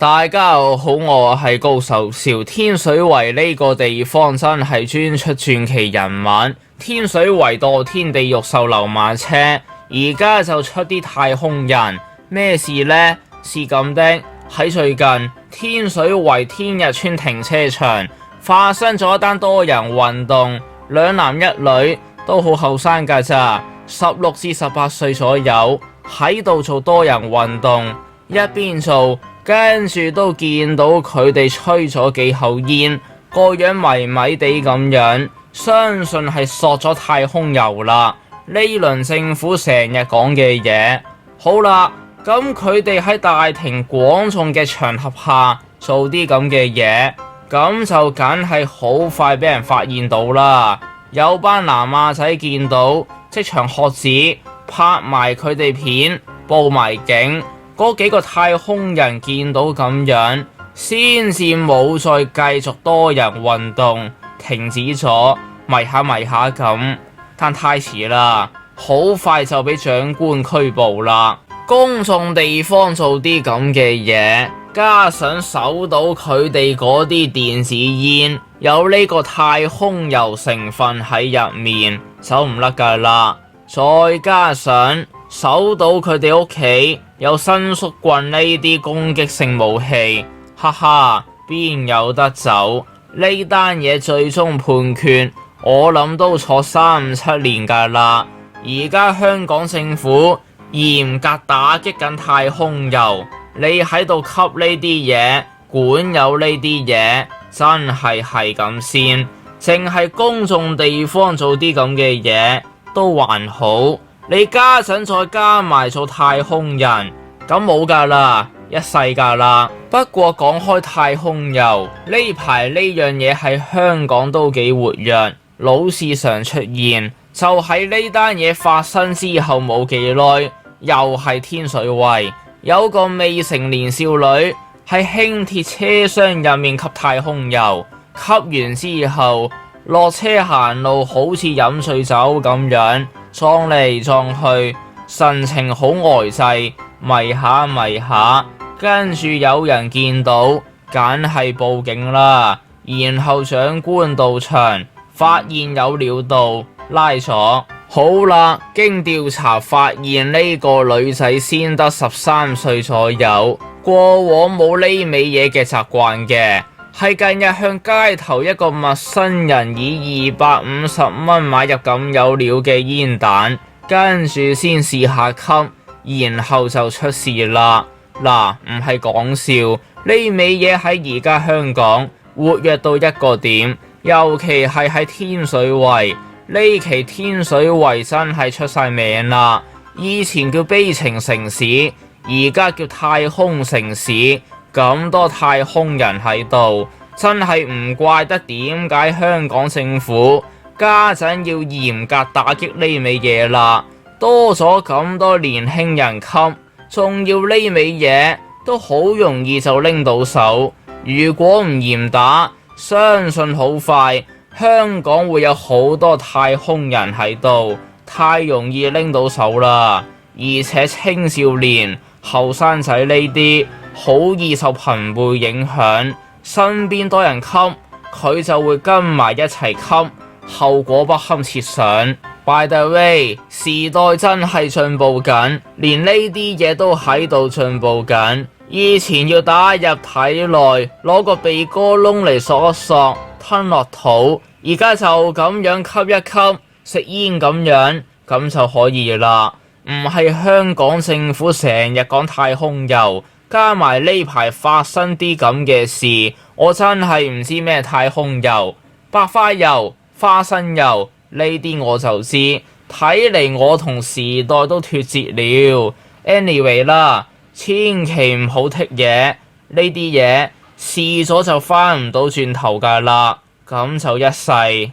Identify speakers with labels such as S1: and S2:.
S1: 大家好，我係高手少。天水圍呢個地方真係專出傳奇人物。天水圍墮天地獄受流馬車，而家就出啲太空人。咩事呢？是咁的，喺最近天水圍天日村停車場發生咗一單多人運動，兩男一女都好後生㗎咋，16至18歲左右，喺度做多人運動，一邊做跟住都見到佢哋吹咗幾口煙，個樣迷迷地咁樣，相信係索咗太空油啦。呢輪政府成日講嘅嘢，好啦，咁佢哋喺大庭廣眾嘅場合下做啲咁嘅嘢，咁就梗係好快俾人發現到啦。有班南亞仔見到，即場喝止，拍埋佢哋片，報埋警。嗰幾個太空人見到咁樣，先至冇再繼續多人運動，停止咗，迷下咁。但太遲啦，好快就俾長官拘捕啦。公眾地方做啲咁嘅嘢，加上搜到佢哋嗰啲電子煙有呢個太空油成分喺入面，走唔甩噶啦。再加上搜到佢哋屋企有伸縮棍呢啲攻擊性武器，哈哈，邊有得走？呢單嘢最終判決，我諗都坐3、7年噶啦。而家香港政府嚴格打擊緊太空油，你喺度吸呢啲嘢，管有呢啲嘢，真係咁先。淨係公眾地方做啲咁嘅嘢都還好，你家陣再加埋做太空人，咁冇噶啦，一世噶啦。不過講開太空油，呢排呢樣嘢喺香港都幾活躍，老是常出現。就喺呢單嘢發生之後冇幾耐，又係天水圍有個未成年少女喺輕鐵車廂入面吸太空油，吸完之後落車行路好似飲醉酒咁樣，撞嚟撞去，神情好呆滯，迷下，跟住有人見到，梗係報警啦。然後長官到場，發現有料到，拉咗。好啦，經調查發現呢個女仔先得13歲左右，過往冇呢味嘢嘅習慣嘅，係近日向街頭一個陌生人以250蚊買入咁有料嘅煙彈，跟住先試下吸，然後就出事啦。嗱，唔係講笑，呢味嘢喺而家香港活躍到一個點，尤其係喺天水圍。呢期天水圍真係出晒名啦，以前叫悲情城市，而家叫太空城市，咁多太空人喺度，真係唔怪得點解香港政府家陣要嚴格打擊呢味嘢啦。多咗咁多年輕人吸，仲要呢味嘢都好容易就拎到手，如果唔嚴打，相信好快香港會有好多太空人喺度，太容易拎到手啦。而且青少年、後生仔呢啲好易受朋輩影響，身邊多人吸，佢就會跟埋一齊吸，後果不堪設想。By the way， 時代真係進步緊，連呢啲嘢都喺度進步緊。以前要打入體內，攞個鼻哥窿嚟索一索，吞落肚，而家就咁樣吸一吸，食煙咁樣，咁就可以啦。唔係香港政府成日講太空油，加埋呢排發生啲咁嘅事，我真係唔知咩太空油、白花油、花生油呢啲我就知。睇嚟我同時代都脫節了。Anyway 啦，千祈唔好剔嘢，呢啲嘢試咗就返唔到轉頭㗎啦，咁就一世。